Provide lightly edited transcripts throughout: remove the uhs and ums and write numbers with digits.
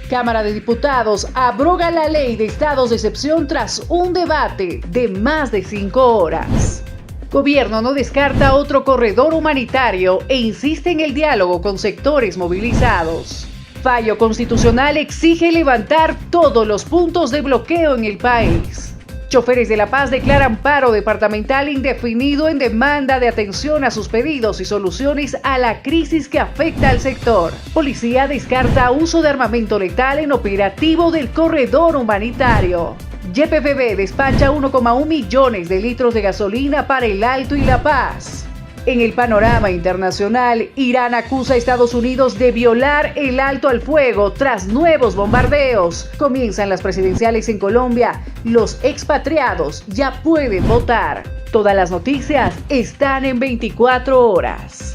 Cámara de Diputados abroga la ley de estados de excepción tras un debate de más de 5 horas. Gobierno no descarta otro corredor humanitario e insiste en el diálogo con sectores movilizados. Fallo constitucional exige levantar todos los puntos de bloqueo en el país. Choferes de La Paz declaran paro departamental indefinido en demanda de atención a sus pedidos y soluciones a la crisis que afecta al sector. Policía descarta uso de armamento letal en operativo del corredor humanitario. YPFB despacha 1,1 millones de litros de gasolina para el Alto y La Paz. En el panorama internacional, Irán acusa a Estados Unidos de violar el alto al fuego tras nuevos bombardeos. Comienzan las presidenciales en Colombia. Los expatriados ya pueden votar. Todas las noticias están en 24 horas.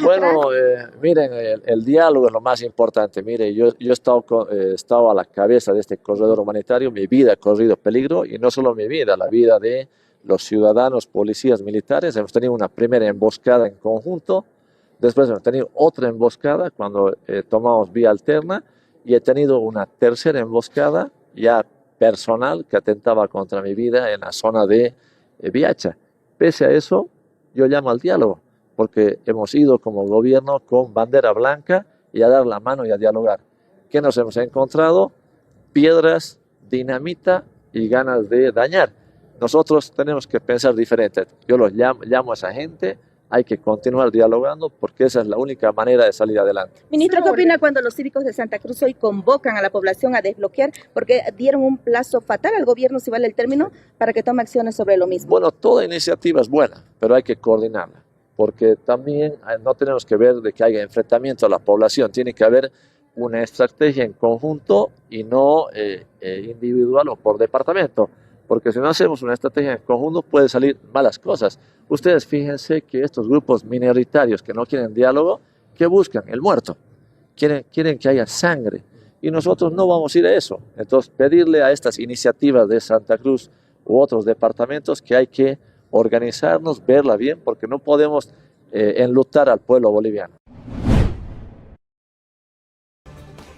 Bueno, miren, el diálogo es lo más importante. Mire, yo he estado a la cabeza de este corredor humanitario, mi vida ha corrido peligro, y no solo mi vida, la vida de los ciudadanos, policías, militares. Hemos tenido una primera emboscada en conjunto, después hemos tenido otra emboscada cuando tomamos vía alterna, y he tenido una tercera emboscada ya personal que atentaba contra mi vida en la zona de Viacha. Pese a eso, yo llamo al diálogo, porque hemos ido como gobierno con bandera blanca y a dar la mano y a dialogar. ¿Qué nos hemos encontrado? Piedras, dinamita y ganas de dañar. Nosotros tenemos que pensar diferente. Yo los llamo a esa gente, hay que continuar dialogando porque esa es la única manera de salir adelante. Ministro, ¿qué opina cuando los cívicos de Santa Cruz hoy convocan a la población a desbloquear porque dieron un plazo fatal al gobierno, si vale el término, para que tome acciones sobre lo mismo? Bueno, toda iniciativa es buena, pero hay que coordinarla, porque también no tenemos que ver de que haya enfrentamiento a la población, tiene que haber una estrategia en conjunto y no individual o por departamento, porque si no hacemos una estrategia en conjunto puede salir malas cosas. Ustedes fíjense que estos grupos minoritarios que no quieren diálogo, ¿qué buscan? El muerto. Quieren que haya sangre, y nosotros no vamos a ir a eso. Entonces, pedirle a estas iniciativas de Santa Cruz u otros departamentos que hay que organizarnos, verla bien, porque no podemos enlutar al pueblo boliviano.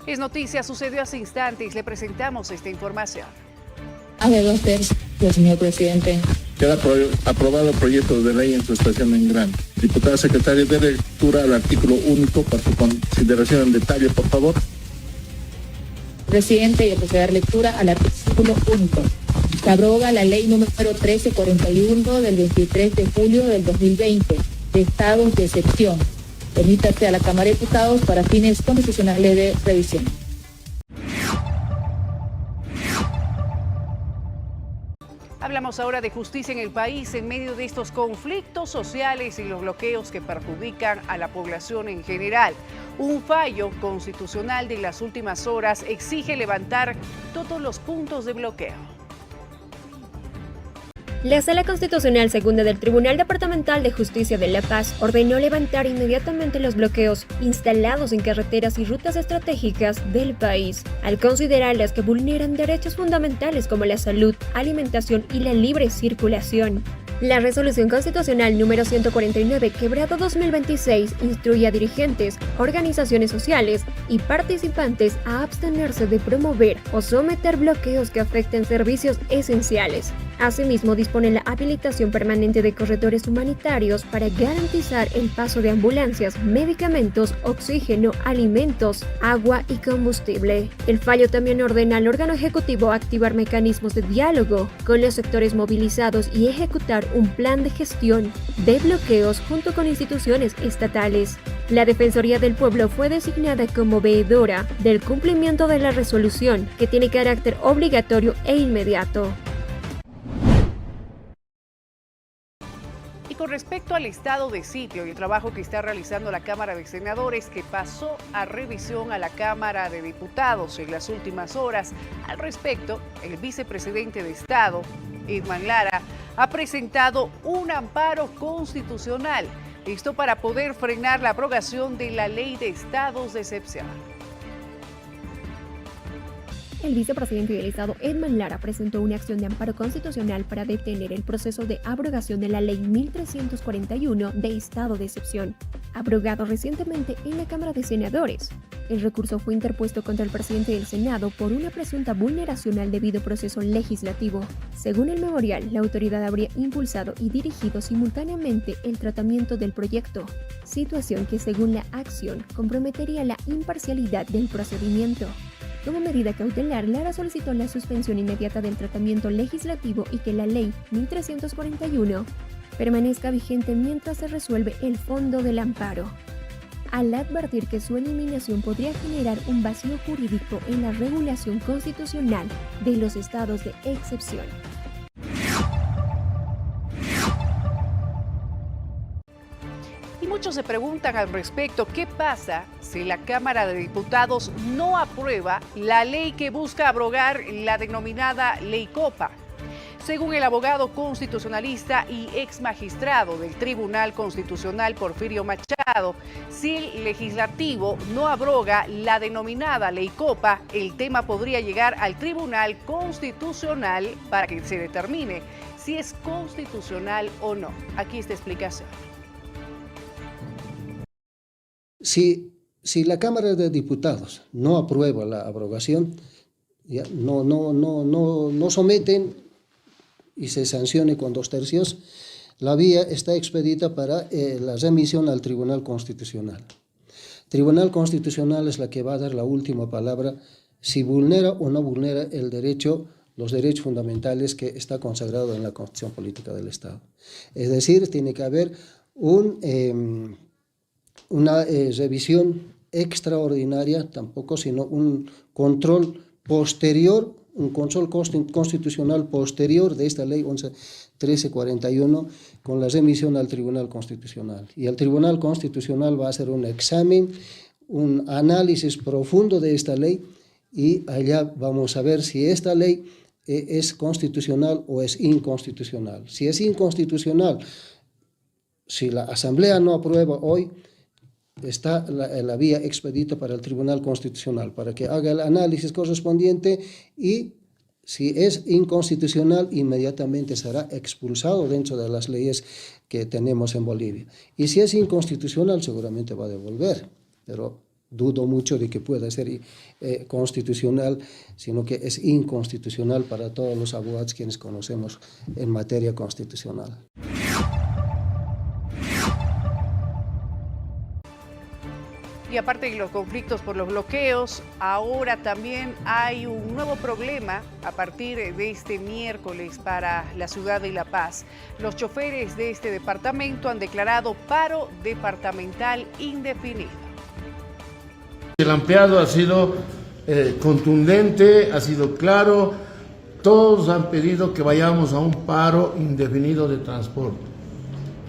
Es noticia, sucedió hace instantes, le presentamos esta información. Hace 2 tercios, señor presidente. Queda aprobado proyecto de ley en su expresión en grande. Diputada secretaria, de lectura al artículo único para su consideración en detalle, por favor. Presidente, y proceder a dar lectura al artículo único. Se abroga la ley número 1341 del 23 de julio del 2020 de estados de excepción. Remítase a la Cámara de Diputados para fines constitucionales de revisión. Hablamos ahora de justicia en el país en medio de estos conflictos sociales y los bloqueos que perjudican a la población en general. Un fallo constitucional de las últimas horas exige levantar todos los puntos de bloqueo. La Sala Constitucional Segunda del Tribunal Departamental de Justicia de La Paz ordenó levantar inmediatamente los bloqueos instalados en carreteras y rutas estratégicas del país, al considerarlas que vulneran derechos fundamentales como la salud, alimentación y la libre circulación. La Resolución Constitucional número 149, quebrado 2026, instruye a dirigentes, organizaciones sociales y participantes a abstenerse de promover o someter bloqueos que afecten servicios esenciales. Asimismo, dispone la habilitación permanente de corredores humanitarios para garantizar el paso de ambulancias, medicamentos, oxígeno, alimentos, agua y combustible. El fallo también ordena al órgano ejecutivo activar mecanismos de diálogo con los sectores movilizados y ejecutar un plan de gestión de bloqueos junto con instituciones estatales. La Defensoría del Pueblo fue designada como veedora del cumplimiento de la resolución, que tiene carácter obligatorio e inmediato. Y con respecto al estado de sitio y el trabajo que está realizando la Cámara de Senadores, que pasó a revisión a la Cámara de Diputados en las últimas horas, al respecto, el vicepresidente de Estado, Edman Lara, ha presentado un amparo constitucional, listo para poder frenar la abrogación de la Ley de Estados de Excepción. El vicepresidente del Estado, Edman Lara, presentó una acción de amparo constitucional para detener el proceso de abrogación de la Ley 1341 de estado de excepción, abrogado recientemente en la Cámara de Senadores. El recurso fue interpuesto contra el presidente del Senado por una presunta vulneración al debido proceso legislativo. Según el memorial, la autoridad habría impulsado y dirigido simultáneamente el tratamiento del proyecto, situación que según la acción comprometería la imparcialidad del procedimiento. Como medida cautelar, Lara solicitó la suspensión inmediata del tratamiento legislativo y que la Ley 1341 permanezca vigente mientras se resuelve el fondo del amparo, al advertir que su eliminación podría generar un vacío jurídico en la regulación constitucional de los estados de excepción. Y muchos se preguntan al respecto, ¿qué pasa si la Cámara de Diputados no aprueba la ley que busca abrogar la denominada Ley Copa? Según el abogado constitucionalista y ex magistrado del Tribunal Constitucional Porfirio Machado, si el legislativo no abroga la denominada Ley Copa, el tema podría llegar al Tribunal Constitucional para que se determine si es constitucional o no. Aquí esta explicación. Si la Cámara de Diputados no aprueba la abrogación, ya no someten y se sancione con 2/3, la vía está expedita para la remisión al Tribunal Constitucional. Tribunal Constitucional es la que va a dar la última palabra si vulnera o no vulnera los derechos fundamentales que está consagrado en la Constitución Política del Estado. Es decir, tiene que haber una revisión extraordinaria, tampoco, sino un control posterior, un control constitucional posterior de esta ley 1341 con la remisión al Tribunal Constitucional. Y el Tribunal Constitucional va a hacer un examen, un análisis profundo de esta ley y allá vamos a ver si esta ley es constitucional o es inconstitucional. Si es inconstitucional, si la Asamblea no aprueba hoy, está la vía expedita para el Tribunal Constitucional, para que haga el análisis correspondiente y si es inconstitucional, inmediatamente será expulsado dentro de las leyes que tenemos en Bolivia. Y si es inconstitucional, seguramente va a devolver, pero dudo mucho de que pueda ser constitucional, sino que es inconstitucional para todos los abogados quienes conocemos en materia constitucional. Y aparte de los conflictos por los bloqueos, ahora también hay un nuevo problema a partir de este miércoles para la ciudad de La Paz. Los choferes de este departamento han declarado paro departamental indefinido. El ampliado ha sido contundente, ha sido claro. Todos han pedido que vayamos a un paro indefinido de transporte.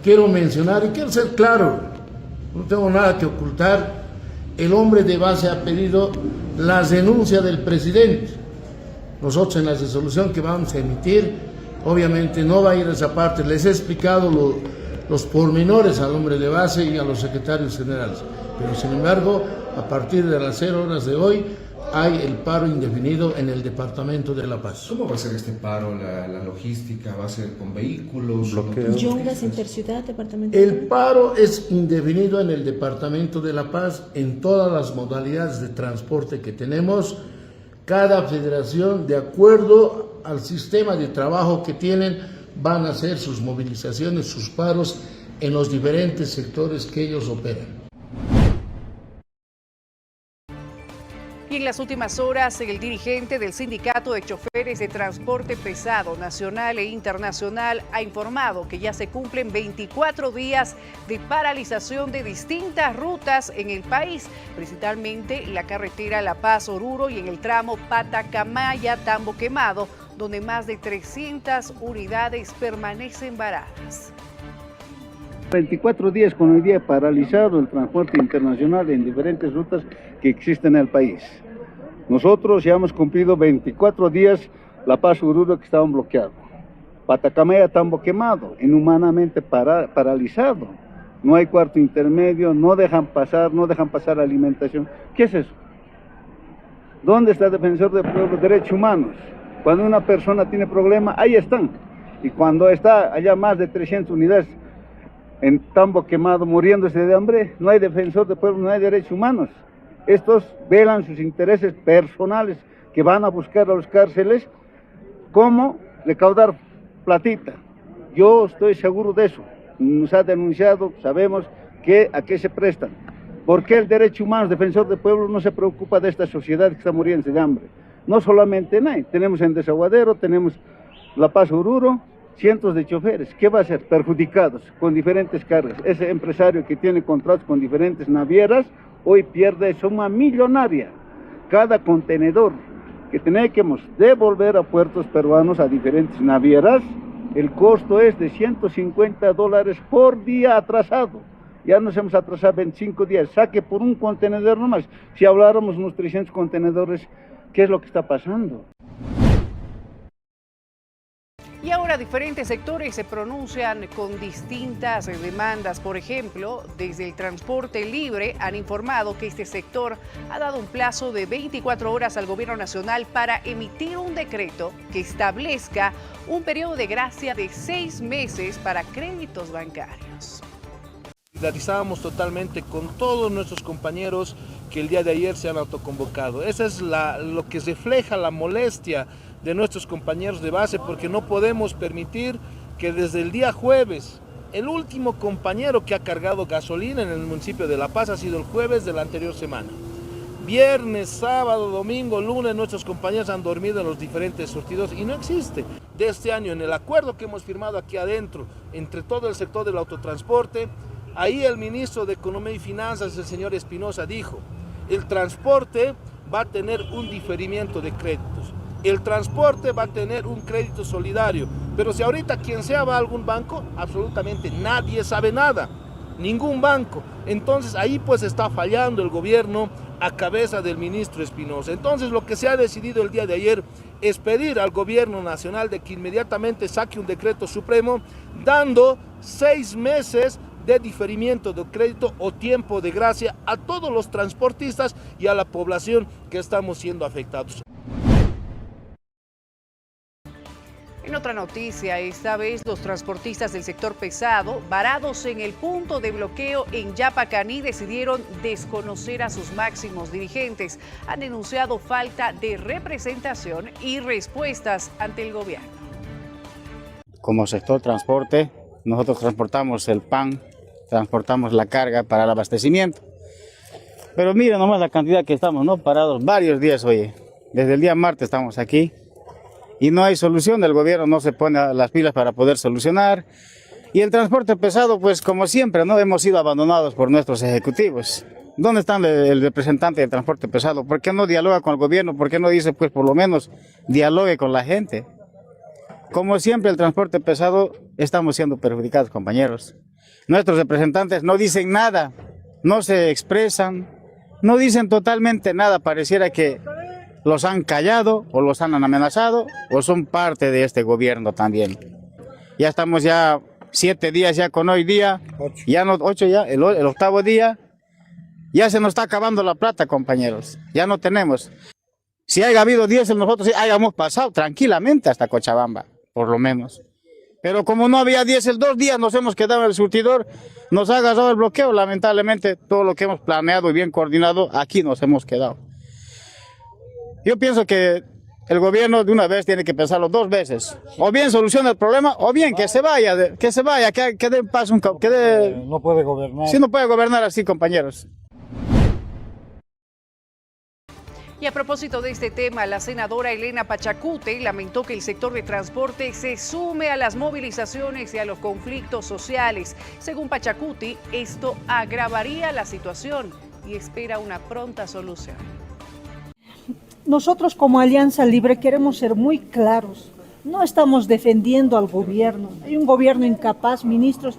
Quiero mencionar y quiero ser claro, no tengo nada que ocultar. El hombre de base ha pedido la renuncia del presidente. Nosotros en la resolución que vamos a emitir, obviamente no va a ir a esa parte. Les he explicado los pormenores al hombre de base y a los secretarios generales. Pero sin embargo, a partir de las 0 horas de hoy, hay el paro indefinido en el departamento de La Paz. ¿Cómo va a ser este paro? ¿La logística va a ser con vehículos? ¿Yungas, interciudad, departamento? El paro es indefinido en el departamento de La Paz en todas las modalidades de transporte que tenemos. Cada federación, de acuerdo al sistema de trabajo que tienen, van a hacer sus movilizaciones, sus paros en los diferentes sectores que ellos operan. Y en las últimas horas, el dirigente del Sindicato de Choferes de Transporte Pesado Nacional e Internacional ha informado que ya se cumplen 24 días de paralización de distintas rutas en el país, principalmente la carretera La Paz-Oruro y en el tramo Patacamaya-Tambo Quemado, donde más de 300 unidades permanecen varadas. 24 días con el día paralizado el transporte internacional en diferentes rutas que existen en el país. Nosotros ya hemos cumplido 24 días La Paz-Oruro que estaban bloqueados. Patacamaya-Tambo Quemado, inhumanamente paralizado. No hay cuarto intermedio, no dejan pasar alimentación. ¿Qué es eso? ¿Dónde está el defensor del pueblo? Derechos humanos. Cuando una persona tiene problema, ahí están. Y cuando está allá más de 300 unidades en Tambo quemado, muriéndose de hambre, no hay defensor del pueblo, no hay derechos humanos. Estos velan sus intereses personales, que van a buscar a las cárceles cómo recaudar platita. Yo estoy seguro de eso. Nos ha denunciado, sabemos a qué se prestan. ¿Por qué el derecho humano, defensor del pueblo, no se preocupa de esta sociedad que está muriendo de hambre? No solamente en ahí, tenemos en Desaguadero, tenemos La Paz, Oruro, cientos de choferes. ¿Qué va a ser? Perjudicados con diferentes cargas. Ese empresario que tiene contratos con diferentes navieras, hoy pierde suma millonaria. Cada contenedor que tenemos que devolver a puertos peruanos, a diferentes navieras, el costo es de $150 por día atrasado. Ya nos hemos atrasado 25 días, saque por un contenedor nomás. Si habláramos unos 300 contenedores, ¿qué es lo que está pasando? Y ahora diferentes sectores se pronuncian con distintas demandas. Por ejemplo, desde el transporte libre han informado que este sector ha dado un plazo de 24 horas al gobierno nacional para emitir un decreto que establezca un periodo de gracia de 6 meses para créditos bancarios. Solidarizamos totalmente con todos nuestros compañeros que el día de ayer se han autoconvocado. Esa es lo que refleja la molestia de nuestros compañeros de base, porque no podemos permitir que desde el día jueves, el último compañero que ha cargado gasolina en el municipio de La Paz ha sido el jueves de la anterior semana. Viernes, sábado, domingo, lunes, nuestros compañeros han dormido en los diferentes surtidos y no existe. De este año, en el acuerdo que hemos firmado aquí adentro, entre todo el sector del autotransporte, ahí el ministro de Economía y Finanzas, el señor Espinosa, dijo: el transporte va a tener un diferimiento de créditos. El transporte va a tener un crédito solidario, pero si ahorita quien sea va a algún banco, absolutamente nadie sabe nada, ningún banco. Entonces ahí pues está fallando el gobierno a cabeza del ministro Espinosa. Entonces lo que se ha decidido el día de ayer es pedir al gobierno nacional de que inmediatamente saque un decreto supremo dando 6 meses de diferimiento de crédito o tiempo de gracia a todos los transportistas y a la población que estamos siendo afectados. En otra noticia, esta vez los transportistas del sector pesado, varados en el punto de bloqueo en Yapacaní, decidieron desconocer a sus máximos dirigentes. Han denunciado falta de representación y respuestas ante el gobierno. Como sector transporte, nosotros transportamos el pan, transportamos la carga para el abastecimiento. Pero mira nomás la cantidad que estamos, ¿no? Parados varios días, oye. Desde el día martes estamos aquí. Y no hay solución, el gobierno no se pone a las pilas para poder solucionar. Y el transporte pesado, pues como siempre, ¿no? Hemos sido abandonados por nuestros ejecutivos. ¿Dónde está el representante del transporte pesado? ¿Por qué no dialoga con el gobierno? ¿Por qué no dice, pues por lo menos, dialogue con la gente? Como siempre, el transporte pesado estamos siendo perjudicados, compañeros. Nuestros representantes no dicen nada, no se expresan, no dicen totalmente nada. Pareciera que los han callado o los han amenazado o son parte de este gobierno también. Ya estamos 7 días ya con hoy día, 8 ya, el 8º día, ya se nos está acabando la plata, compañeros, ya no tenemos. Si haya habido 10, nosotros sí hayamos pasado tranquilamente hasta Cochabamba, por lo menos. Pero como no había 10, 2 días nos hemos quedado en el surtidor, nos ha agarrado el bloqueo, lamentablemente todo lo que hemos planeado y bien coordinado, aquí nos hemos quedado. Yo pienso que el gobierno de una vez tiene que pensarlo 2 veces. O bien soluciona el problema, o bien que se vaya, que dé paso no puede gobernar. Sí, no puede gobernar así, compañeros. Y a propósito de este tema, la senadora Elena Pachacuti lamentó que el sector de transporte se sume a las movilizaciones y a los conflictos sociales. Según Pachacuti, esto agravaría la situación y espera una pronta solución. Nosotros como Alianza Libre queremos ser muy claros. No estamos defendiendo al gobierno. Hay un gobierno incapaz, ministros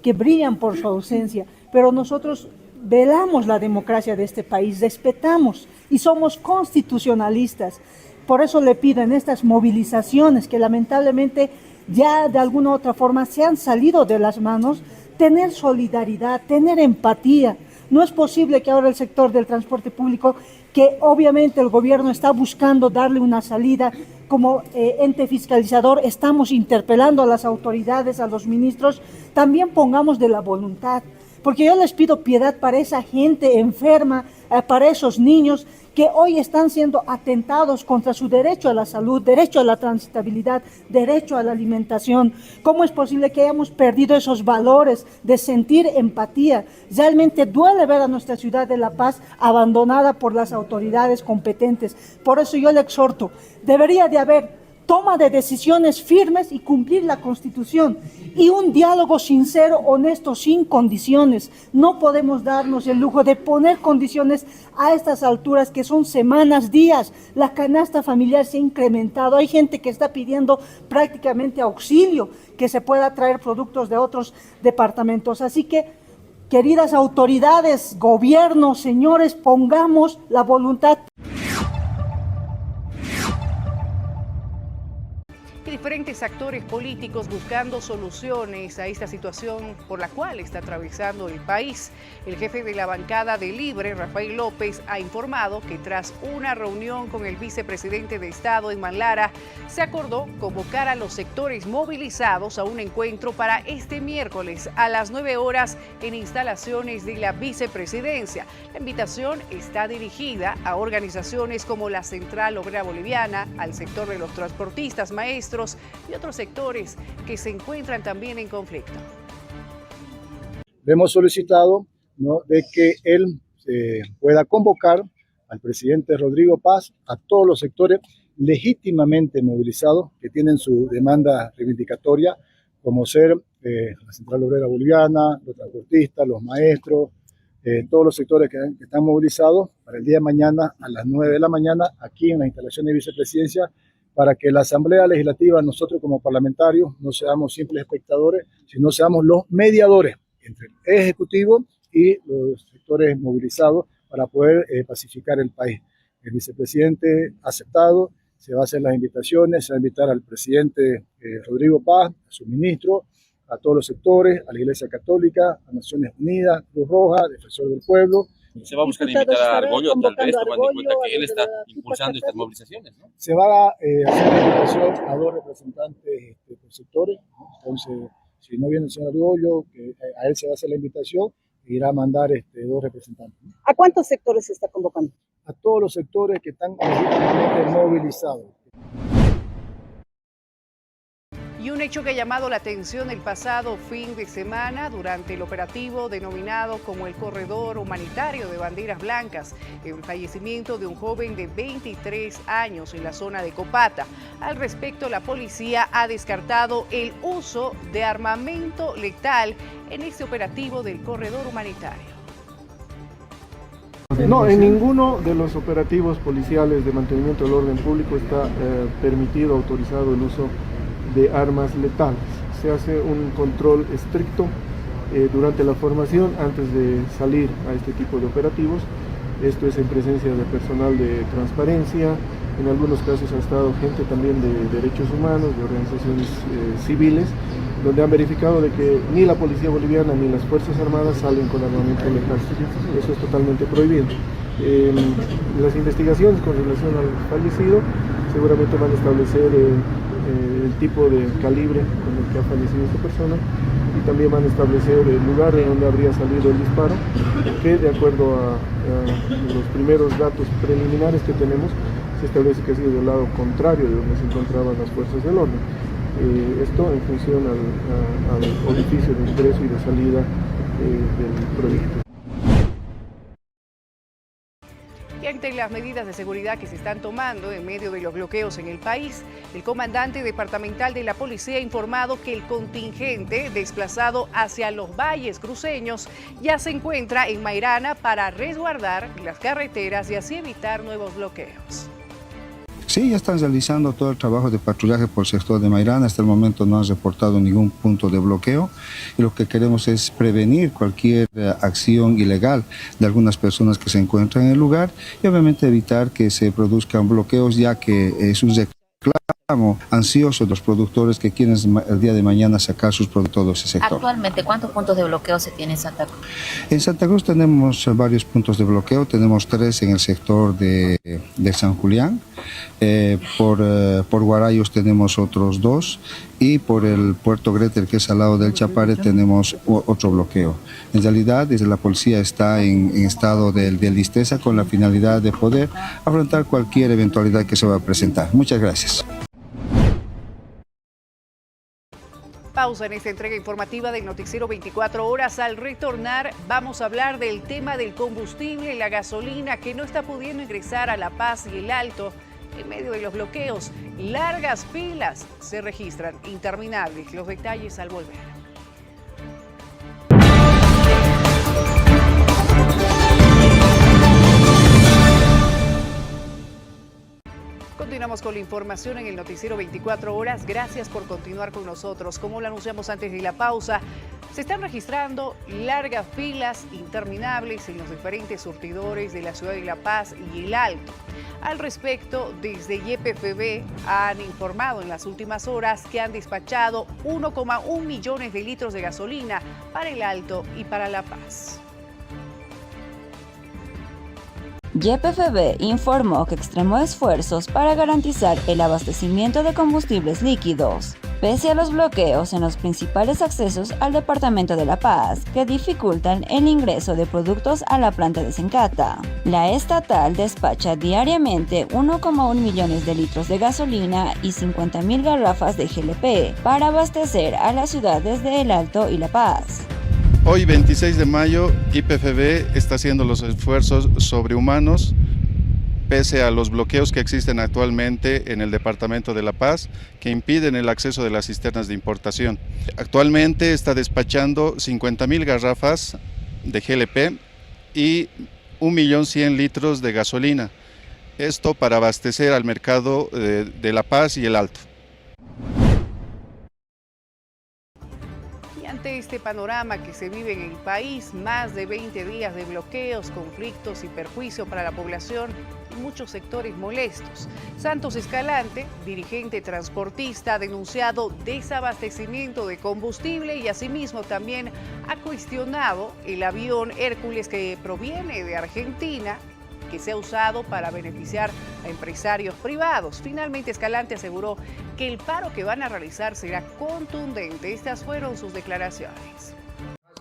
que brillan por su ausencia, pero nosotros velamos la democracia de este país, respetamos y somos constitucionalistas. Por eso le pido en estas movilizaciones que lamentablemente ya de alguna u otra forma se han salido de las manos, tener solidaridad, tener empatía. No es posible que ahora el sector del transporte público que obviamente el gobierno está buscando darle una salida. Como ente fiscalizador estamos interpelando a las autoridades, a los ministros, también pongamos de la voluntad, porque yo les pido piedad para esa gente enferma, para esos niños que hoy están siendo atentados contra su derecho a la salud, derecho a la transitabilidad, derecho a la alimentación. ¿Cómo es posible que hayamos perdido esos valores de sentir empatía? Realmente duele ver a nuestra ciudad de La Paz abandonada por las autoridades competentes. Por eso yo le exhorto, debería de haber toma de decisiones firmes y cumplir la Constitución y un diálogo sincero, honesto, sin condiciones. No podemos darnos el lujo de poner condiciones a estas alturas que son semanas, días. La canasta familiar se ha incrementado. Hay gente que está pidiendo prácticamente auxilio, que se pueda traer productos de otros departamentos. Así que, queridas autoridades, gobierno, señores, pongamos la voluntad. Diferentes actores políticos buscando soluciones a esta situación por la cual está atravesando el país. El jefe de la bancada de Libre, Rafael López, ha informado que tras una reunión con el vicepresidente de Estado, Edman Lara, se acordó convocar a los sectores movilizados a un encuentro para este miércoles a las 9 horas en instalaciones de la vicepresidencia. La invitación está dirigida a organizaciones como la Central Obrera Boliviana, al sector de los transportistas, maestros y otros sectores que se encuentran también en conflicto. Le hemos solicitado, ¿no?, de que él pueda convocar al presidente Rodrigo Paz, a todos los sectores legítimamente movilizados que tienen su demanda reivindicatoria, como ser la Central Obrera Boliviana, los transportistas, los maestros, todos los sectores que están movilizados para el día de mañana a las 9 de la mañana aquí en la instalación de vicepresidencia, para que la Asamblea Legislativa, nosotros como parlamentarios, no seamos simples espectadores, sino seamos los mediadores entre el Ejecutivo y los sectores movilizados para poder pacificar el país. El vicepresidente ha aceptado, se va a hacer las invitaciones, se va a invitar al presidente Rodrigo Paz, a su ministro, a todos los sectores, a la Iglesia Católica, a Naciones Unidas, Cruz Roja, Defensor del Pueblo. Se va a buscar invitar a Argollo, tal vez, tomando en cuenta que él está impulsando estas movilizaciones, ¿no? Se va a hacer la invitación a dos representantes por sectores, ¿no? Entonces, si no viene el señor Argollo, a él se va a hacer la invitación e irá a mandar dos representantes, ¿no? ¿A cuántos sectores se está convocando? A todos los sectores que están legítimamente movilizados. Y un hecho que ha llamado la atención el pasado fin de semana durante el operativo denominado como el Corredor Humanitario de Banderas Blancas, el fallecimiento de un joven de 23 años en la zona de Copata. Al respecto, la policía ha descartado el uso de armamento letal en este operativo del Corredor Humanitario. No, en ninguno de los operativos policiales de mantenimiento del orden público está permitido, autorizado el uso de armas letales. Se hace un control estricto durante la formación antes de salir a este tipo de operativos. Esto es en presencia de personal de transparencia, en algunos casos ha estado gente también de derechos humanos, de organizaciones civiles, donde han verificado de que ni la Policía Boliviana ni las Fuerzas Armadas salen con armamento letal. Eso es totalmente prohibido. Las investigaciones con relación al fallecido seguramente van a establecer el tipo de calibre con el que ha fallecido esta persona y también van a establecer el lugar de donde habría salido el disparo, que de acuerdo a los primeros datos preliminares que tenemos, se establece que ha sido del lado contrario de donde se encontraban las fuerzas del orden. Esto en función al orificio de ingreso y de salida del proyecto. Y ante las medidas de seguridad que se están tomando en medio de los bloqueos en el país, el comandante departamental de la policía ha informado que el contingente desplazado hacia los valles cruceños ya se encuentra en Mairana para resguardar las carreteras y así evitar nuevos bloqueos. Sí, ya están realizando todo el trabajo de patrullaje por el sector de Mairana. Hasta el momento no han reportado ningún punto de bloqueo y lo que queremos es prevenir cualquier acción ilegal de algunas personas que se encuentran en el lugar y obviamente evitar que se produzcan bloqueos, ya que es un reclamo reclamo ansioso de los productores que quieren el día de mañana sacar sus productos de ese sector. Actualmente, ¿cuántos puntos de bloqueo se tiene en Santa Cruz? En Santa Cruz tenemos varios puntos de bloqueo, tenemos 3 en el sector de San Julián, por Guarayos tenemos otros 2 y por el Puerto Gretel, que es al lado del Chapare, tenemos otro bloqueo. En realidad, desde la policía está en estado de listeza con la finalidad de poder afrontar cualquier eventualidad que se va a presentar. Muchas gracias. Pausa en esta entrega informativa del Noticiero 24 Horas. Al retornar vamos a hablar del tema del combustible y la gasolina que no está pudiendo ingresar a La Paz y el Alto en medio de los bloqueos. Largas filas se registran, interminables. Los detalles al volver. Continuamos con la información en el Noticiero 24 Horas. Gracias por continuar con nosotros. Como lo anunciamos antes de la pausa, se están registrando largas filas interminables en los diferentes surtidores de la ciudad de La Paz y el Alto. Al respecto, desde YPFB han informado en las últimas horas que han despachado 1,1 millones de litros de gasolina para el Alto y para La Paz. YPFB informó que extremó esfuerzos para garantizar el abastecimiento de combustibles líquidos, pese a los bloqueos en los principales accesos al departamento de La Paz, que dificultan el ingreso de productos a la planta de Sencata. La estatal despacha diariamente 1,1 millones de litros de gasolina y 50.000 garrafas de GLP para abastecer a las ciudades de El Alto y La Paz. Hoy, 26 de mayo, YPFB está haciendo los esfuerzos sobrehumanos pese a los bloqueos que existen actualmente en el departamento de La Paz que impiden el acceso de las cisternas de importación. Actualmente está despachando 50.000 garrafas de GLP y 1.100.000 litros de gasolina. Esto para abastecer al mercado de La Paz y el Alto. Ante este panorama que se vive en el país, más de 20 días de bloqueos, conflictos y perjuicio para la población y muchos sectores molestos. Santos Escalante, dirigente transportista, ha denunciado desabastecimiento de combustible y asimismo también ha cuestionado el avión Hércules que proviene de Argentina, que se ha usado para beneficiar a empresarios privados. Finalmente, Escalante aseguró que el paro que van a realizar será contundente. Estas fueron sus declaraciones.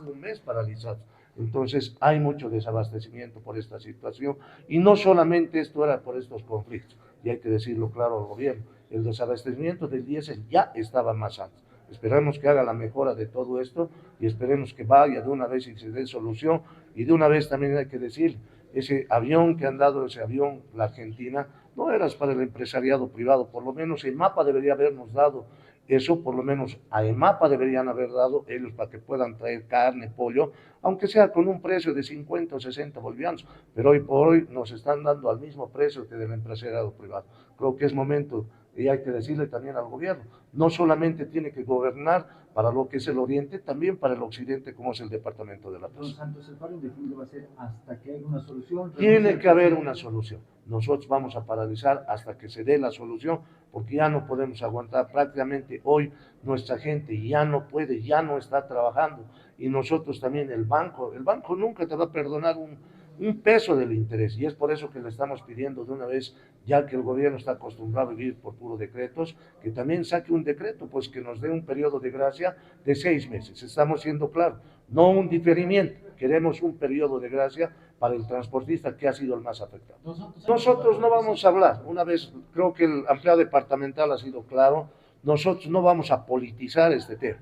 Un mes paralizados. Entonces hay mucho desabastecimiento por esta situación y no solamente esto era por estos conflictos, y hay que decirlo claro al gobierno, el desabastecimiento del diésel ya estaba más alto. Esperamos que haga la mejora de todo esto y esperemos que vaya de una vez y se dé solución. Y de una vez también hay que decir, ese avión que han dado, ese avión, la Argentina, no era para el empresariado privado, por lo menos EMAPA debería habernos dado eso, por lo menos a EMAPA deberían haber dado ellos para que puedan traer carne, pollo, aunque sea con un precio de 50 o 60 bolivianos, pero hoy por hoy nos están dando al mismo precio que del empresariado privado. Creo que es momento, y hay que decirle también al gobierno, no solamente tiene que gobernar para lo que es el oriente, también para el occidente, como es el departamento de La Paz. Santos, el paro indefinido va a ser hasta que haya una solución. Tiene que haber una solución. Nosotros vamos a paralizar hasta que se dé la solución, porque ya no podemos aguantar. Prácticamente hoy nuestra gente ya no puede, ya no está trabajando. Y nosotros también, el banco nunca te va a perdonar un peso del interés, y es por eso que le estamos pidiendo de una vez, ya que el gobierno está acostumbrado a vivir por puros decretos, que también saque un decreto, pues que nos dé un periodo de gracia de 6 meses. Estamos siendo claros, no un diferimiento, queremos un periodo de gracia para el transportista que ha sido el más afectado. Nosotros no vamos a hablar, una vez, creo que el empleado departamental ha sido claro, nosotros no vamos a politizar este tema.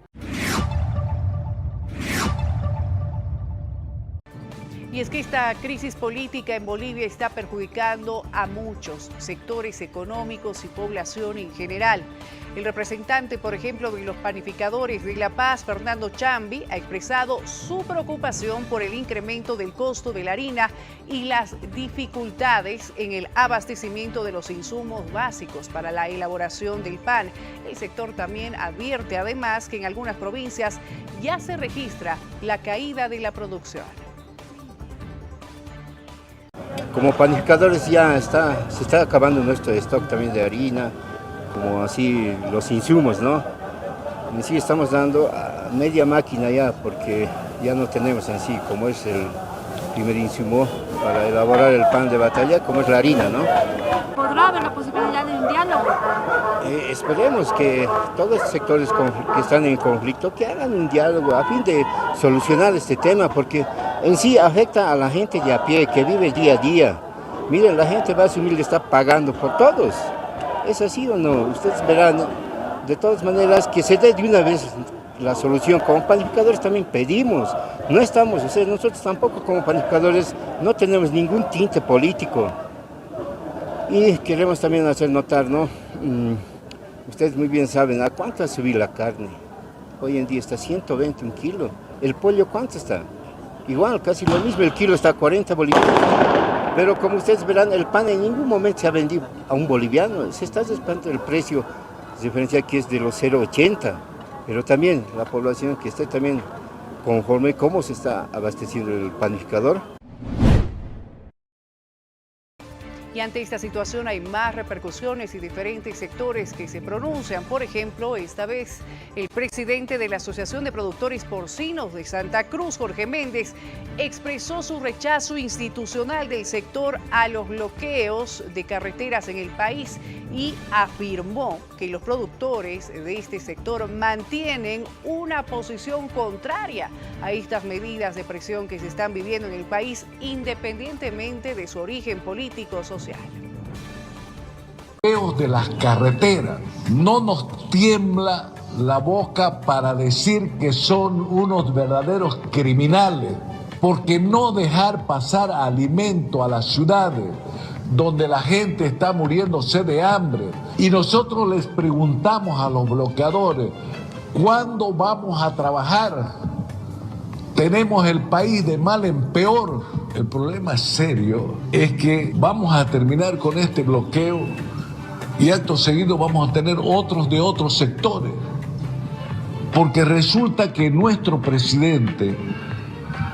Y es que esta crisis política en Bolivia está perjudicando a muchos sectores económicos y población en general. El representante, por ejemplo, de los panificadores de La Paz, Fernando Chambi, ha expresado su preocupación por el incremento del costo de la harina y las dificultades en el abastecimiento de los insumos básicos para la elaboración del pan. El sector también advierte además que en algunas provincias ya se registra la caída de la producción. Como panificadores ya se está acabando nuestro stock también de harina, como así los insumos, ¿no? En sí estamos dando a media máquina ya, porque ya no tenemos en sí, como es el primer insumo para elaborar el pan de batalla, como es la harina, ¿no? ¿Podrá haber la posibilidad de un diálogo? Esperemos que todos los sectores que están en conflicto, que hagan un diálogo a fin de solucionar este tema, porque en sí afecta a la gente de a pie, que vive día a día. Miren, la gente más humilde está pagando por todos. ¿Es así o no? Ustedes verán, de todas maneras, que se dé de una vez la solución. Como panificadores también pedimos, no estamos, o sea, nosotros tampoco como panificadores no tenemos ningún tinte político. Y queremos también hacer notar, ¿no? Ustedes muy bien saben, ¿a cuánto ha subido la carne? Hoy en día está 120 un kilo. ¿El pollo cuánto está? Igual, casi lo mismo, el kilo está a 40 bolivianos. Pero como ustedes verán, el pan en ningún momento se ha vendido a un boliviano. Se está despegando el precio diferencial que es de los 0,80. Pero también la población que esté también conforme cómo se está abasteciendo el panificador. Y ante esta situación hay más repercusiones y diferentes sectores que se pronuncian. Por ejemplo, esta vez el presidente de la Asociación de Productores Porcinos de Santa Cruz, Jorge Méndez, expresó su rechazo institucional del sector a los bloqueos de carreteras en el país y afirmó que los productores de este sector mantienen una posición contraria a estas medidas de presión que se están viviendo en el país, independientemente de su origen político o social. De las carreteras, no nos tiembla la boca para decir que son unos verdaderos criminales, porque no dejar pasar alimento a las ciudades donde la gente está muriéndose de hambre. Y nosotros les preguntamos a los bloqueadores, ¿cuándo vamos a trabajar? Tenemos el país de mal en peor. El problema serio es que vamos a terminar con este bloqueo y acto seguido vamos a tener otros de otros sectores. Porque resulta que nuestro presidente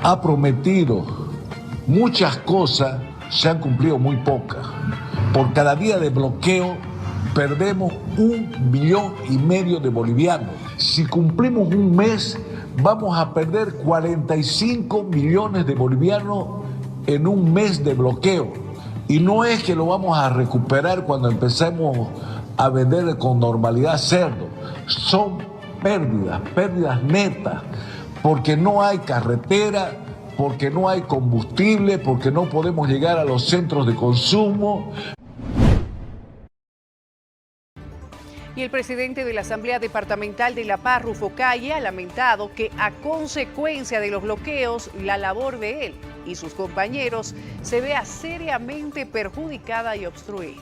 ha prometido muchas cosas, se han cumplido muy pocas. Por cada día de bloqueo perdemos 1,5 millones de bolivianos. Si cumplimos un mes, vamos a perder 45 millones de bolivianos en un mes de bloqueo. Y no es que lo vamos a recuperar cuando empecemos a vender con normalidad cerdo. Son pérdidas netas, porque no hay carretera, porque no hay combustible, porque no podemos llegar a los centros de consumo. Y el presidente de la Asamblea Departamental de La Paz, Rufo Calle, ha lamentado que a consecuencia de los bloqueos, la labor de él y sus compañeros se vea seriamente perjudicada y obstruida.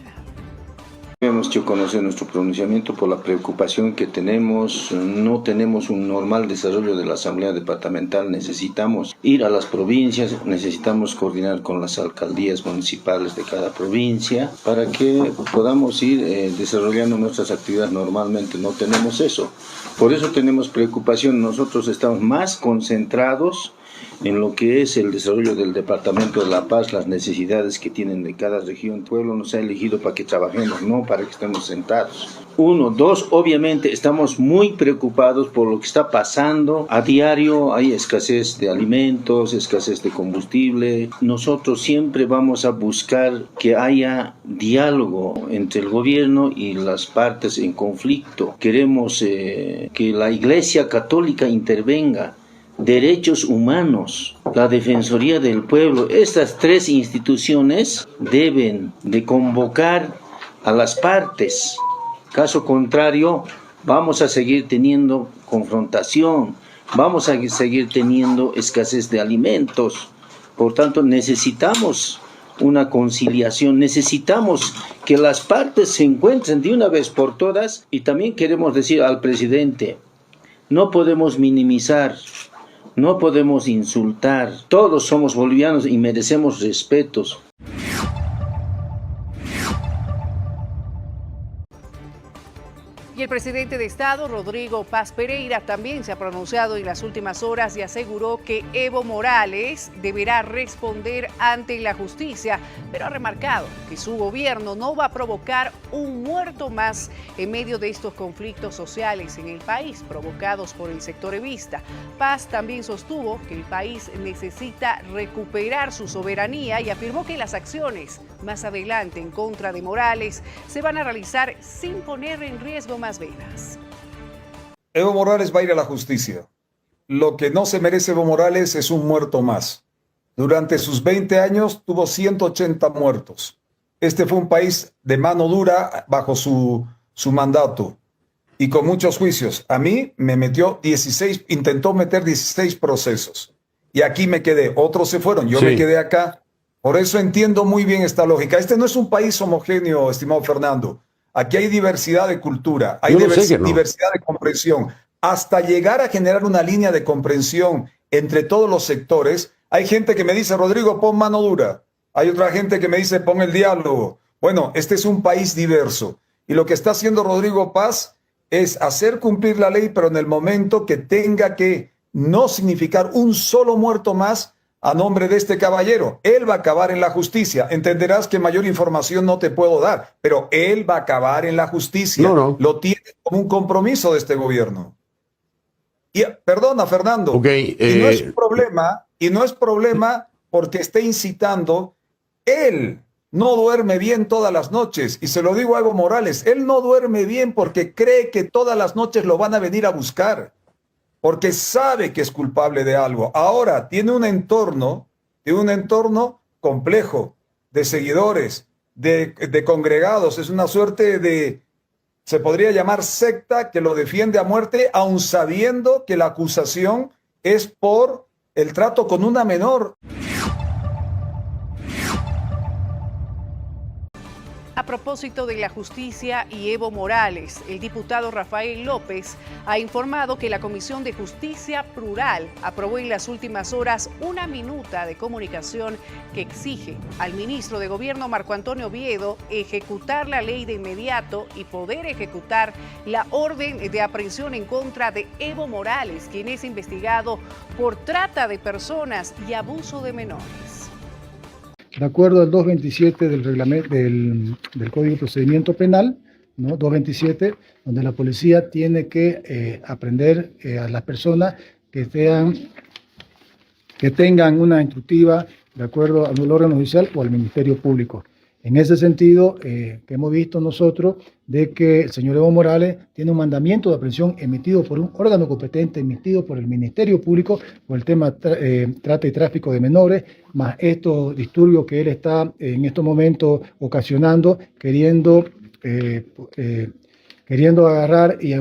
Hemos hecho conocer nuestro pronunciamiento por la preocupación que tenemos. No tenemos un normal desarrollo de la Asamblea Departamental. Necesitamos ir a las provincias, necesitamos coordinar con las alcaldías municipales de cada provincia para que podamos ir desarrollando nuestras actividades normalmente. No tenemos eso. Por eso tenemos preocupación. Nosotros estamos más concentrados en lo que es el desarrollo del Departamento de La Paz, las necesidades que tienen de cada región. El pueblo nos ha elegido para que trabajemos, no para que estemos sentados. 1, 2, obviamente estamos muy preocupados por lo que está pasando. A diario hay escasez de alimentos, escasez de combustible. Nosotros siempre vamos a buscar que haya diálogo entre el gobierno y las partes en conflicto. Queremos que la Iglesia Católica intervenga. Derechos humanos, la Defensoría del Pueblo, estas 3 instituciones deben de convocar a las partes. Caso contrario, vamos a seguir teniendo confrontación, vamos a seguir teniendo escasez de alimentos. Por tanto, necesitamos una conciliación, necesitamos que las partes se encuentren de una vez por todas. Y también queremos decir al presidente, no podemos minimizar, no podemos insultar. Todos somos bolivianos y merecemos respetos. Y el presidente de Estado, Rodrigo Paz Pereira, también se ha pronunciado en las últimas horas y aseguró que Evo Morales deberá responder ante la justicia, pero ha remarcado que su gobierno no va a provocar un muerto más en medio de estos conflictos sociales en el país provocados por el sector evista. Paz también sostuvo que el país necesita recuperar su soberanía y afirmó que las acciones más adelante en contra de Morales se van a realizar sin poner en riesgo más vidas. Evo Morales va a ir a la justicia. Lo que no se merece Evo Morales es un muerto más. Durante sus 20 años tuvo 180 muertos. Este fue un país de mano dura bajo su mandato y con muchos juicios. A mí me metió 16, intentó meter 16 procesos. Y aquí me quedé. Otros se fueron, yo me quedé acá. Por eso entiendo muy bien esta lógica. Este no es un país homogéneo, estimado Fernando. Aquí hay diversidad de cultura, hay diversidad de comprensión. Hasta llegar a generar una línea de comprensión entre todos los sectores, hay gente que me dice, Rodrigo, pon mano dura. Hay otra gente que me dice, pon el diálogo. Bueno, este es un país diverso. Y lo que está haciendo Rodrigo Paz es hacer cumplir la ley, pero en el momento que tenga que no significar un solo muerto más a nombre de este caballero. Él va a acabar en la justicia. Entenderás que mayor información no te puedo dar, pero él va a acabar en la justicia. Lo tiene como un compromiso de este gobierno. Y perdona, Fernando, y no es problema porque esté incitando. Él no duerme bien todas las noches, y se lo digo a Evo Morales, él no duerme bien porque cree que todas las noches lo van a venir a buscar, porque sabe que es culpable de algo. Ahora tiene un entorno complejo de seguidores, de congregados. Es una suerte de, se podría llamar secta, que lo defiende a muerte, aun sabiendo que la acusación es por el trato con una menor. A propósito de la justicia y Evo Morales, el diputado Rafael López ha informado que la Comisión de Justicia Plural aprobó en las últimas horas una minuta de comunicación que exige al ministro de Gobierno Marco Antonio Oviedo ejecutar la ley de inmediato y poder ejecutar la orden de aprehensión en contra de Evo Morales, quien es investigado por trata de personas y abuso de menores. De acuerdo al 227 del reglamento del Código de Procedimiento Penal, ¿no? 227, donde la policía tiene que aprender a las personas que tengan una instructiva de acuerdo al órgano judicial o al Ministerio Público. En ese sentido, que hemos visto nosotros de que el señor Evo Morales tiene un mandamiento de aprehensión emitido por un órgano competente, emitido por el Ministerio Público por el tema trata y tráfico de menores, más estos disturbios que él está en estos momentos ocasionando, queriendo agarrar y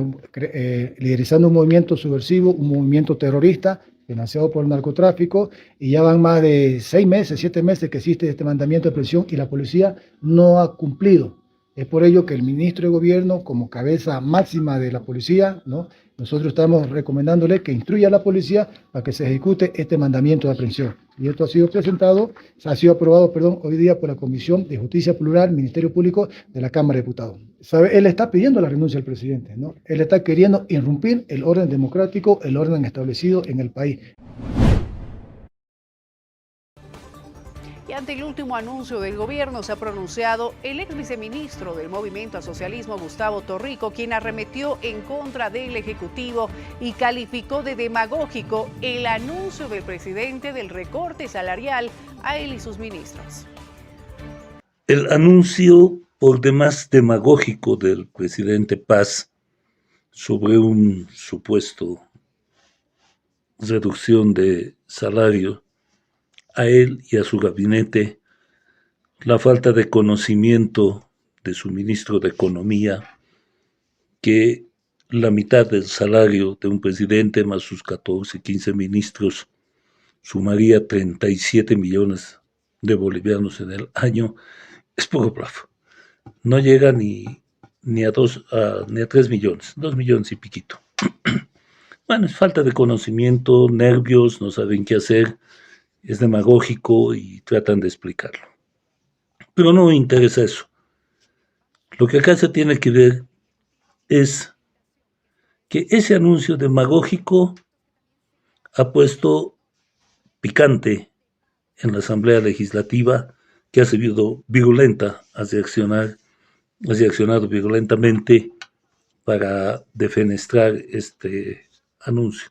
liderizando un movimiento subversivo, un movimiento terrorista, financiado por el narcotráfico, y ya van más de 6 meses, 7 meses que existe este mandamiento de prisión y la policía no ha cumplido. Es por ello que el ministro de Gobierno, como cabeza máxima de la policía, ¿no? Nosotros estamos recomendándole que instruya a la policía para que se ejecute este mandamiento de aprehensión. Y esto ha sido aprobado hoy día por la Comisión de Justicia Plural, Ministerio Público de la Cámara de Diputados. ¿Sabe? Él está pidiendo la renuncia del presidente, ¿no? Él está queriendo irrumpir el orden democrático, el orden establecido en el país. Y ante el último anuncio del gobierno se ha pronunciado el ex viceministro del Movimiento al Socialismo, Gustavo Torrico, quien arremetió en contra del Ejecutivo y calificó de demagógico el anuncio del presidente del recorte salarial a él y sus ministros. El anuncio por demás demagógico del presidente Paz sobre un supuesto reducción de salario a él y a su gabinete, la falta de conocimiento de su ministro de Economía, que la mitad del salario de un presidente más sus 14, 15 ministros sumaría 37 millones de bolivianos en el año, es poco plafo. No llega ni a 3 millones, 2 millones y piquito. Bueno, es falta de conocimiento, nervios, no saben qué hacer, es demagógico y tratan de explicarlo. Pero no me interesa eso. Lo que acá se tiene que ver es que ese anuncio demagógico ha puesto picante en la Asamblea Legislativa, que ha sido virulenta, ha reaccionado violentamente para defenestrar este anuncio.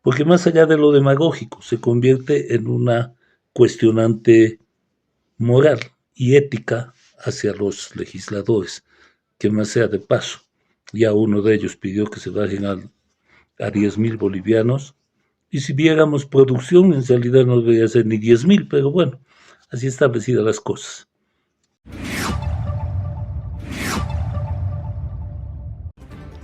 Porque más allá de lo demagógico, se convierte en una cuestionante moral y ética hacia los legisladores, que más sea de paso. Ya uno de ellos pidió que se bajen a 10.000 bolivianos, y si viéramos producción, en realidad no debería ser ni 10.000, pero bueno, así establecidas las cosas.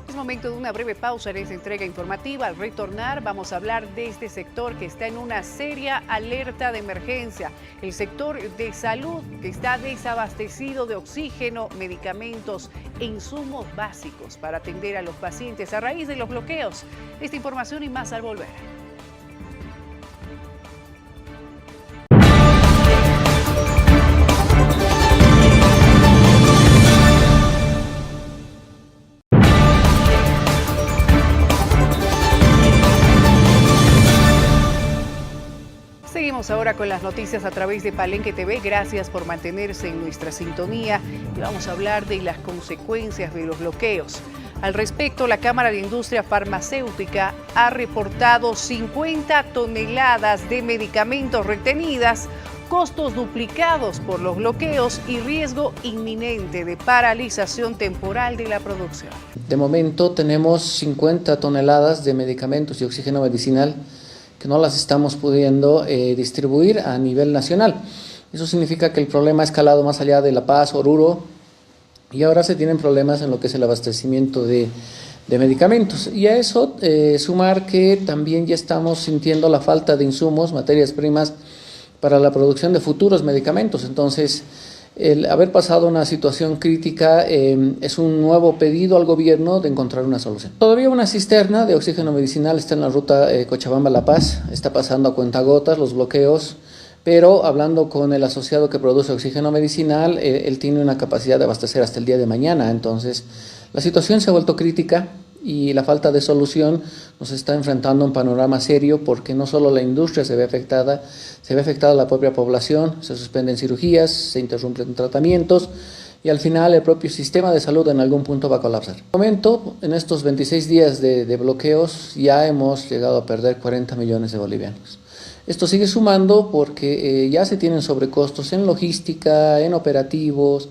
Es momento de una breve pausa en esta entrega informativa. Al retornar vamos a hablar de este sector que está en una seria alerta de emergencia. El sector de salud que está desabastecido de oxígeno, medicamentos e insumos básicos para atender a los pacientes a raíz de los bloqueos. Esta información y más al volver. Seguimos ahora con las noticias a través de Palenque TV. Gracias por mantenerse en nuestra sintonía y vamos a hablar de las consecuencias de los bloqueos. Al respecto, la Cámara de Industria Farmacéutica ha reportado 50 toneladas de medicamentos retenidas, costos duplicados por los bloqueos y riesgo inminente de paralización temporal de la producción. De momento tenemos 50 toneladas de medicamentos y oxígeno medicinal que no las estamos pudiendo distribuir a nivel nacional. Eso significa que el problema ha escalado más allá de La Paz, Oruro, y ahora se tienen problemas en lo que es el abastecimiento de medicamentos. Y a eso sumar que también ya estamos sintiendo la falta de insumos, materias primas, para la producción de futuros medicamentos. Entonces, el haber pasado una situación crítica es un nuevo pedido al gobierno de encontrar una solución. Todavía una cisterna de oxígeno medicinal está en la ruta Cochabamba-La Paz, está pasando a cuentagotas los bloqueos, pero hablando con el asociado que produce oxígeno medicinal, él tiene una capacidad de abastecer hasta el día de mañana. Entonces, la situación se ha vuelto crítica y la falta de solución nos está enfrentando a un panorama serio, porque no solo la industria se ve afectada la propia población, se suspenden cirugías, se interrumpen tratamientos y al final el propio sistema de salud en algún punto va a colapsar. En momento, en estos 26 días de bloqueos ya hemos llegado a perder 40 millones de bolivianos. Esto sigue sumando porque ya se tienen sobrecostos en logística, en operativos,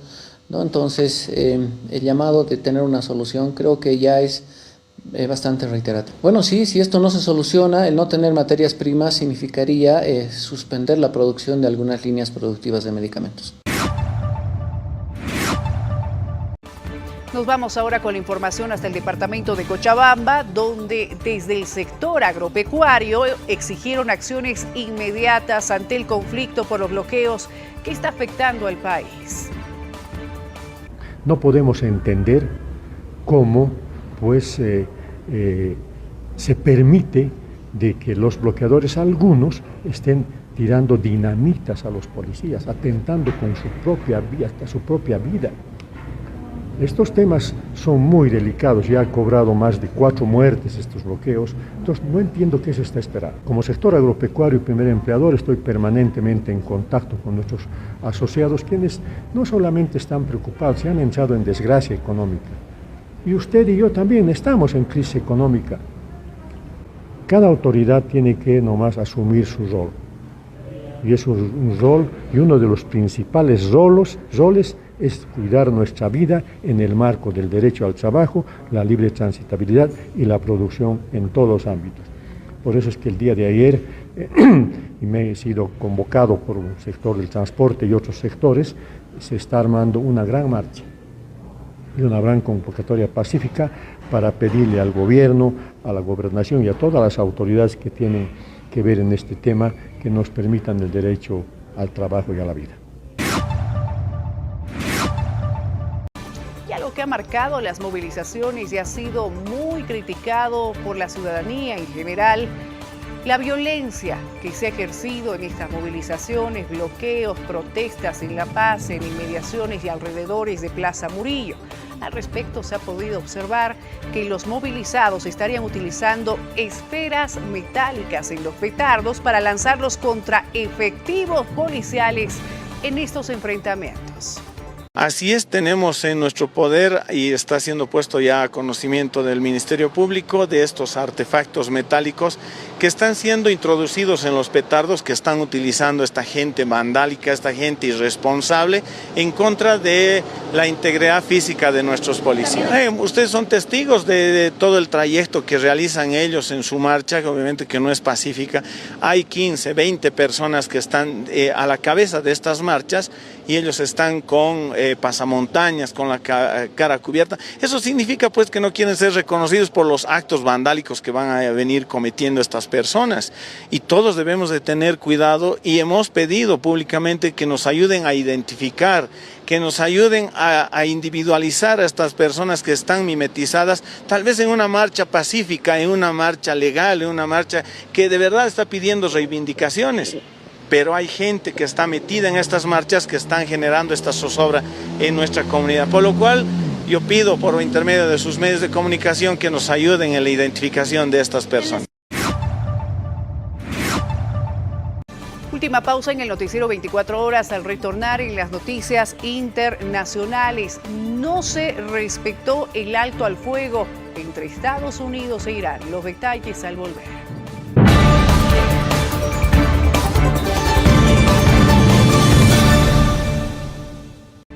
¿no? Entonces, el llamado de tener una solución creo que ya es bastante reiterativo. Bueno, sí, si esto no se soluciona, el no tener materias primas significaría suspender la producción de algunas líneas productivas de medicamentos. Nos vamos ahora con la información hasta el departamento de Cochabamba, donde desde el sector agropecuario exigieron acciones inmediatas ante el conflicto por los bloqueos que está afectando al país. No podemos entender cómo se permite de que los bloqueadores, algunos, estén tirando dinamitas a los policías, atentando con su propia vida. Estos temas son muy delicados, ya ha cobrado más de 4 muertes estos bloqueos, entonces no entiendo qué se está esperando. Como sector agropecuario y primer empleador estoy permanentemente en contacto con nuestros asociados, quienes no solamente están preocupados, se han entrado en desgracia económica. Y usted y yo también estamos en crisis económica. Cada autoridad tiene que nomás asumir su rol. Y es un rol, y uno de los principales roles es cuidar nuestra vida en el marco del derecho al trabajo, la libre transitabilidad y la producción en todos los ámbitos. Por eso es que el día de ayer y me he sido convocado por un sector del transporte y otros sectores, se está armando una gran marcha y una gran convocatoria pacífica para pedirle al gobierno, a la gobernación y a todas las autoridades que tienen que ver en este tema que nos permitan el derecho al trabajo y a la vida. Y algo que ha marcado las movilizaciones y ha sido muy criticado por la ciudadanía en general, la violencia que se ha ejercido en estas movilizaciones, bloqueos, protestas en La Paz, en inmediaciones y alrededores de Plaza Murillo. Al respecto, se ha podido observar que los movilizados estarían utilizando esferas metálicas en los petardos para lanzarlos contra efectivos policiales en estos enfrentamientos. Así es, tenemos en nuestro poder y está siendo puesto ya a conocimiento del Ministerio Público de estos artefactos metálicos que están siendo introducidos en los petardos que están utilizando esta gente vandálica, esta gente irresponsable en contra de la integridad física de nuestros policías. Ustedes son testigos de todo el trayecto que realizan ellos en su marcha, que obviamente que no es pacífica. Hay 15, 20 personas que están a la cabeza de estas marchas y ellos están con pasamontañas, con la cara cubierta. Eso significa pues que no quieren ser reconocidos por los actos vandálicos que van a venir cometiendo estas personas. Y todos debemos de tener cuidado y hemos pedido públicamente que nos ayuden a identificar, que nos ayuden a individualizar a estas personas que están mimetizadas, tal vez en una marcha pacífica, en una marcha legal, en una marcha que de verdad está pidiendo reivindicaciones. Pero hay gente que está metida en estas marchas que están generando esta zozobra en nuestra comunidad. Por lo cual yo pido por intermedio de sus medios de comunicación que nos ayuden en la identificación de estas personas. Última pausa en el noticiero 24 horas al retornar en las noticias internacionales. No se respetó el alto al fuego entre Estados Unidos e Irán. Los detalles al volver.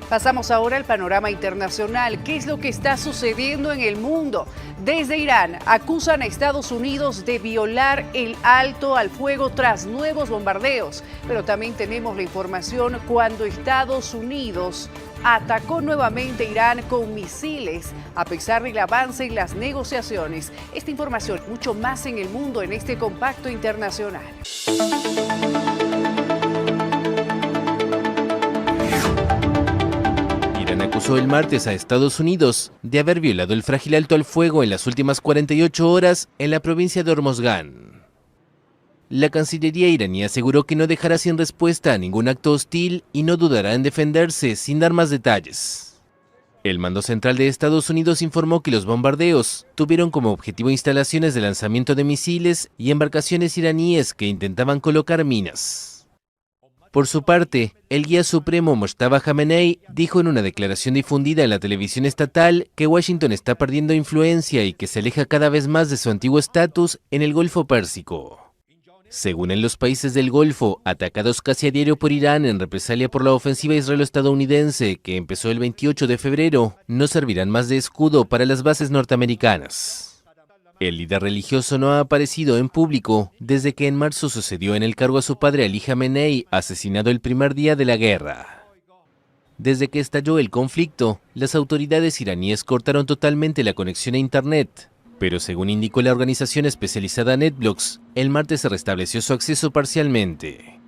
Pasamos ahora al panorama internacional. ¿Qué es lo que está sucediendo en el mundo? Desde Irán acusan a Estados Unidos de violar el alto al fuego tras nuevos bombardeos. Pero también tenemos la información cuando Estados Unidos atacó nuevamente a Irán con misiles a pesar del avance en las negociaciones. Esta información, mucho más en el mundo en este compacto internacional. Acusó el martes a Estados Unidos de haber violado el frágil alto al fuego en las últimas 48 horas en la provincia de Hormozgán. La Cancillería iraní aseguró que no dejará sin respuesta a ningún acto hostil y no dudará en defenderse sin dar más detalles. El mando central de Estados Unidos informó que los bombardeos tuvieron como objetivo instalaciones de lanzamiento de misiles y embarcaciones iraníes que intentaban colocar minas. Por su parte, el guía supremo Mojtaba Khamenei dijo en una declaración difundida en la televisión estatal que Washington está perdiendo influencia y que se aleja cada vez más de su antiguo estatus en el Golfo Pérsico. Según en los países del Golfo, atacados casi a diario por Irán en represalia por la ofensiva israelo-estadounidense que empezó el 28 de febrero, no servirán más de escudo para las bases norteamericanas. El líder religioso no ha aparecido en público desde que en marzo sucedió en el cargo a su padre Ali Khamenei, asesinado el primer día de la guerra. Desde que estalló el conflicto, las autoridades iraníes cortaron totalmente la conexión a Internet, pero según indicó la organización especializada NetBlocks, el martes se restableció su acceso parcialmente.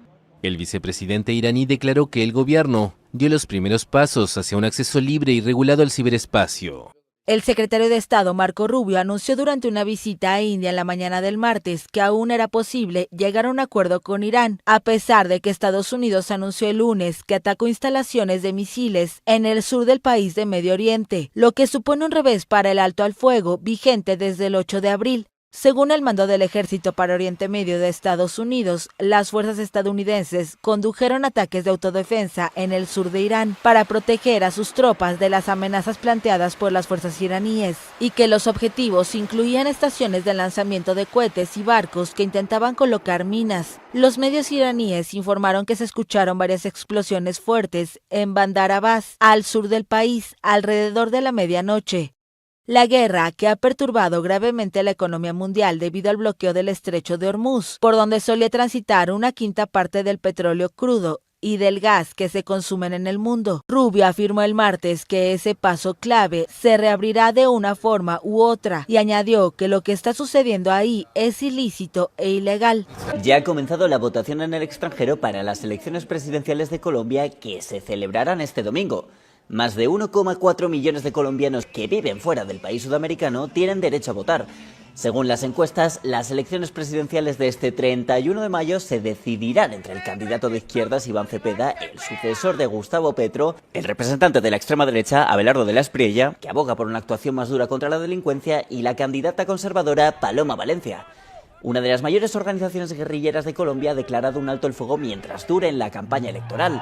El vicepresidente iraní declaró que el gobierno dio los primeros pasos hacia un acceso libre y regulado al ciberespacio. El secretario de Estado, Marco Rubio, anunció durante una visita a India en la mañana del martes que aún era posible llegar a un acuerdo con Irán, a pesar de que Estados Unidos anunció el lunes que atacó instalaciones de misiles en el sur del país de Medio Oriente, lo que supone un revés para el alto al fuego vigente desde el 8 de abril. Según el mando del Ejército para Oriente Medio de Estados Unidos, las fuerzas estadounidenses condujeron ataques de autodefensa en el sur de Irán para proteger a sus tropas de las amenazas planteadas por las fuerzas iraníes, y que los objetivos incluían estaciones de lanzamiento de cohetes y barcos que intentaban colocar minas. Los medios iraníes informaron que se escucharon varias explosiones fuertes en Bandar Abbas, al sur del país, alrededor de la medianoche. La guerra, que ha perturbado gravemente la economía mundial debido al bloqueo del estrecho de Hormuz, por donde solía transitar una quinta parte del petróleo crudo y del gas que se consumen en el mundo. Rubio afirmó el martes que ese paso clave se reabrirá de una forma u otra y añadió que lo que está sucediendo ahí es ilícito e ilegal. Ya ha comenzado la votación en el extranjero para las elecciones presidenciales de Colombia que se celebrarán este domingo. Más de 1,4 millones de colombianos que viven fuera del país sudamericano tienen derecho a votar. Según las encuestas, las elecciones presidenciales de este 31 de mayo se decidirán entre el candidato de izquierdas Iván Cepeda, el sucesor de Gustavo Petro, el representante de la extrema derecha Abelardo de la Espriella, que aboga por una actuación más dura contra la delincuencia, y la candidata conservadora Paloma Valencia. Una de las mayores organizaciones guerrilleras de Colombia ha declarado un alto el fuego mientras dure en la campaña electoral.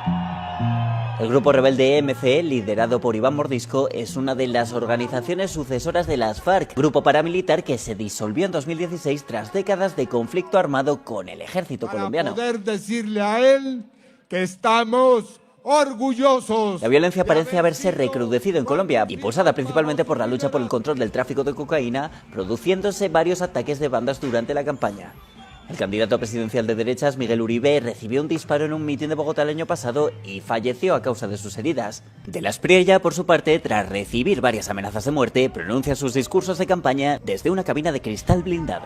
El grupo rebelde EMC, liderado por Iván Mordisco, es una de las organizaciones sucesoras de las FARC, grupo paramilitar que se disolvió en 2016 tras décadas de conflicto armado con el ejército colombiano. Para poder decirle a él que estamos orgullosos. La violencia parece haberse recrudecido en Colombia, impulsada principalmente por la lucha por el control del tráfico de cocaína, produciéndose varios ataques de bandas durante la campaña. El candidato presidencial de derechas, Miguel Uribe, recibió un disparo en un mitin de Bogotá el año pasado y falleció a causa de sus heridas. De la Espriella, por su parte, tras recibir varias amenazas de muerte, pronuncia sus discursos de campaña desde una cabina de cristal blindado.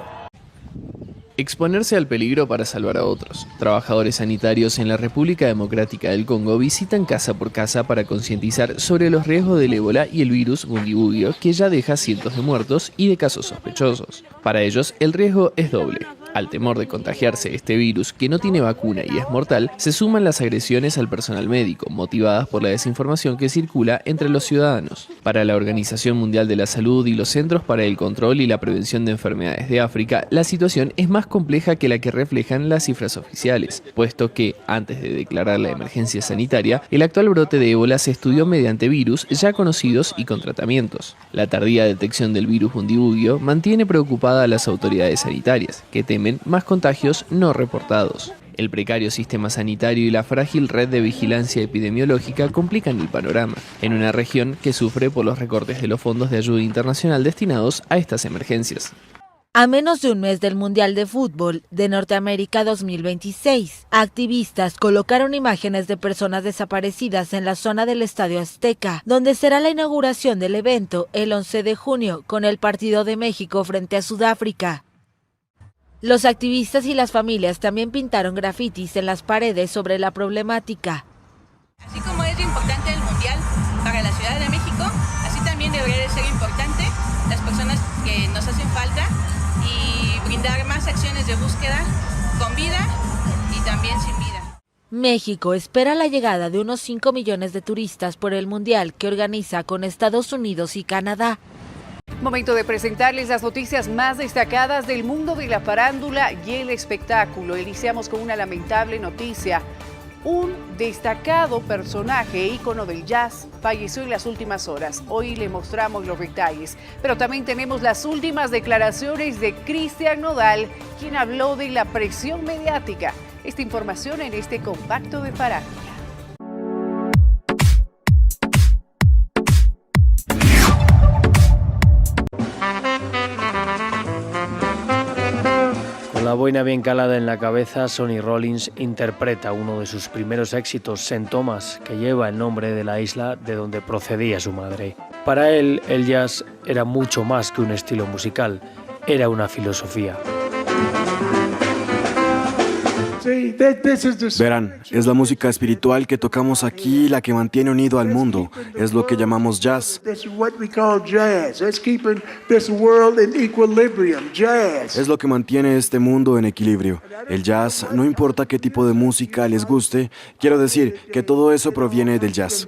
Exponerse al peligro para salvar a otros. Trabajadores sanitarios en la República Democrática del Congo visitan casa por casa para concientizar sobre los riesgos del ébola y el virus bundibugyo, que ya deja cientos de muertos y de casos sospechosos. Para ellos, el riesgo es doble. Al temor de contagiarse este virus, que no tiene vacuna y es mortal, se suman las agresiones al personal médico, motivadas por la desinformación que circula entre los ciudadanos. Para la Organización Mundial de la Salud y los Centros para el Control y la Prevención de Enfermedades de África, la situación es más compleja que la que reflejan las cifras oficiales, puesto que, antes de declarar la emergencia sanitaria, el actual brote de ébola se estudió mediante virus ya conocidos y con tratamientos. La tardía detección del virus bundibugyo mantiene preocupada a las autoridades sanitarias, que temen más contagios no reportados. El precario sistema sanitario y la frágil red de vigilancia epidemiológica complican el panorama, en una región que sufre por los recortes de los fondos de ayuda internacional destinados a estas emergencias. A menos de un mes del Mundial de Fútbol de Norteamérica 2026, activistas colocaron imágenes de personas desaparecidas en la zona del Estadio Azteca, donde será la inauguración del evento el 11 de junio con el partido de México frente a Sudáfrica. Los activistas y las familias también pintaron grafitis en las paredes sobre la problemática. Así como es importante el Mundial para la Ciudad de México, así también debería de ser importante las personas que nos hacen falta y brindar más acciones de búsqueda con vida y también sin vida. México espera la llegada de unos 5 millones de turistas por el Mundial que organiza con Estados Unidos y Canadá. Momento de presentarles las noticias más destacadas del mundo de la farándula y el espectáculo. Iniciamos con una lamentable noticia. Un destacado personaje, ícono del jazz, falleció en las últimas horas. Hoy le mostramos los detalles, pero también tenemos las últimas declaraciones de Cristian Nodal, quien habló de la presión mediática. Esta información en este compacto de farándula. Con la boina bien calada en la cabeza, Sonny Rollins interpreta uno de sus primeros éxitos, St. Thomas, que lleva el nombre de la isla de donde procedía su madre. Para él, el jazz era mucho más que un estilo musical, era una filosofía. Verán, es la música espiritual que tocamos aquí la que mantiene unido al mundo. Es lo que llamamos jazz. Es lo que mantiene este mundo en equilibrio. El jazz, no importa qué tipo de música les guste, quiero decir que todo eso proviene del jazz.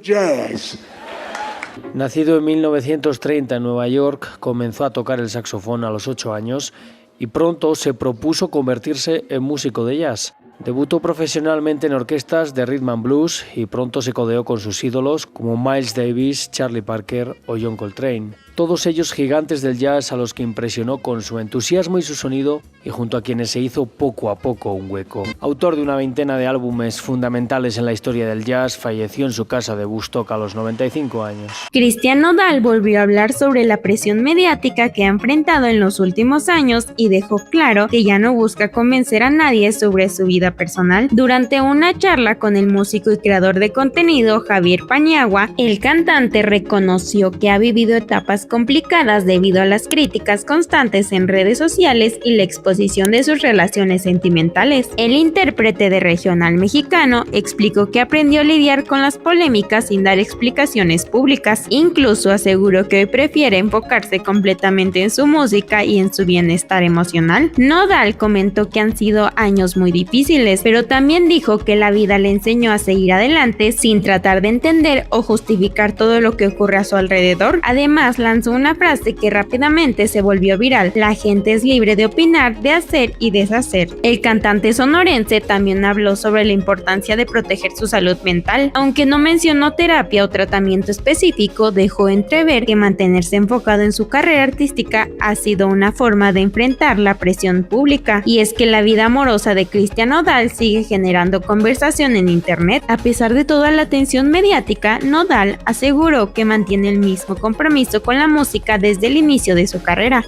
Nacido en 1930 en Nueva York, comenzó a tocar el saxofón a los 8 años y pronto se propuso convertirse en músico de jazz. Debutó profesionalmente en orquestas de rhythm and blues y pronto se codeó con sus ídolos como Miles Davis, Charlie Parker o John Coltrane. Todos ellos gigantes del jazz a los que impresionó con su entusiasmo y su sonido y junto a quienes se hizo poco a poco un hueco. Autor de una veintena de álbumes fundamentales en la historia del jazz, falleció en su casa de Woodstock a los 95 años. Cristian Nodal volvió a hablar sobre la presión mediática que ha enfrentado en los últimos años y dejó claro que ya no busca convencer a nadie sobre su vida personal. Durante una charla con el músico y creador de contenido Javier Paniagua, el cantante reconoció que ha vivido etapas etapas complicadas debido a las críticas constantes en redes sociales y la exposición de sus relaciones sentimentales. El intérprete de regional mexicano explicó que aprendió a lidiar con las polémicas sin dar explicaciones públicas. Incluso aseguró que hoy prefiere enfocarse completamente en su música y en su bienestar emocional. Nodal comentó que han sido años muy difíciles, pero también dijo que la vida le enseñó a seguir adelante sin tratar de entender o justificar todo lo que ocurre a su alrededor. Además, lanzó una frase que rápidamente se volvió viral: la gente es libre de opinar, de hacer y deshacer. El cantante sonorense también habló sobre la importancia de proteger su salud mental. Aunque no mencionó terapia o tratamiento específico, dejó entrever que mantenerse enfocado en su carrera artística ha sido una forma de enfrentar la presión pública. Y es que la vida amorosa de Cristian Nodal sigue generando conversación en internet. A pesar de toda la atención mediática, Nodal aseguró que mantiene el mismo compromiso con la música desde el inicio de su carrera.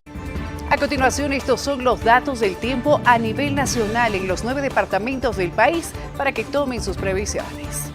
A continuación, estos son los datos del tiempo a nivel nacional en los 9 departamentos del país para que tomen sus previsiones.